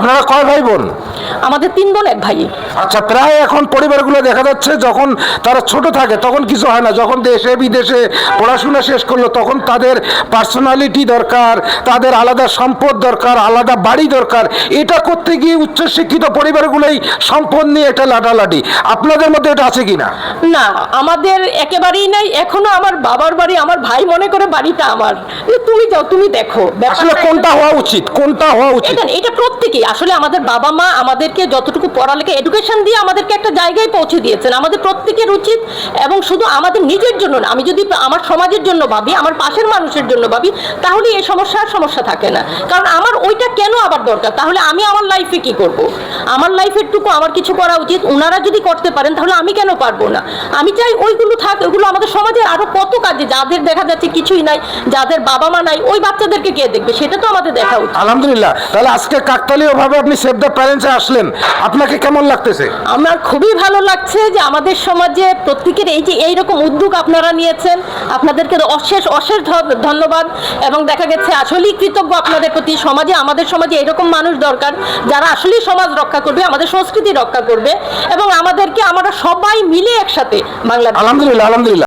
আপনারা কয় ভাই বোন? আমাদের 3 বোন 1 ভাই। আচ্ছা, প্রায় এখন পরিবারগুলো দেখা যাচ্ছে যখন তারা ছোট থাকে তখন কিছু হয় না, যখন দেশে বিদেশে পড়াশোনা শেষ করলো তখন তাদের পার্সোনালিটি দরকার, তাদের আলাদা সম্পদ দরকার, আলাদা বাড়ি দরকার। এটা করতে গিয়ে উচ্চশিক্ষিত পরিবারগুলোই সম্পদ নিয়ে একটা লাটালাটি। আপনাদের মধ্যে এটা আছে কিনা? না, আমাদের একেবারেই নাই। এখনো আমার বাবার বাড়ি, আমার ভাই মনে করে বাড়িটা আমার। তুমি যাও, তুমি দেখো আসলে কোনটা হওয়া উচিত, কোনটা হওয়া উচিত? এটা প্রত্যেকেই আসলে আমাদের বাবা মা আমাদেরকে যতটুকু পড়ালেখা এডুকেশন দিয়ে আমাদেরকে একটা জায়গায় পৌঁছে দিয়েছেন। আমাদের প্রত্যেকের উচিত, এবং শুধু আমাদের নিজের জন্য না, আমি যদি আমার সমাজের জন্য ভাবি, আমার পাশের মানুষের জন্য ভাবি, তাহলে এই সমস্যা থাকে না। কারণ আমার ওইটা কেন আবার দরকার? তাহলে আমি আমার লাইফে কি করব? আমার লাইফের টুকু আমার কিছু করা উচিত। ওনারা যদি করতে পারেন তাহলে আমি কেন পারবো না? আমি চাই ওইগুলো থাক। ওইগুলো আমাদের সমাজের আরো কত কাজে, যাদের দেখা যাচ্ছে কিছুই নাই, যাদের বাবা মা নাই, ওই বাচ্চাদেরকে কে দেখবে? সেটা তো আমাদের দেখা উচিত। আলহামদুলিল্লাহ। তাহলে আজকে কাকতালীয় ভাবে আপনি সেভ দ্য প্যারেন্টসে আসলেন, আপনাকে কেমন লাগতেছে? আমার খুবই ভালো লাগছে যে আমাদের সমাজে প্রত্যেকের এই যে এইরকম উদ্যোগ আপনারা নিয়েছেন, আপনাদেরকে অশেষ ধন্যবাদ। এবং দেখা গেছে আসলেই কৃতজ্ঞ আপনাদের প্রতি। আমাদের সমাজে এরকম মানুষ দরকার যারা আসলেই সমাজ রক্ষা করবে, আমাদের সংস্কৃতি রক্ষা করবে, এবং আমরা সবাই মিলে একসাথে বাংলাদেশ। আলহামদুলিল্লাহ, আলহামদুলিল্লাহ।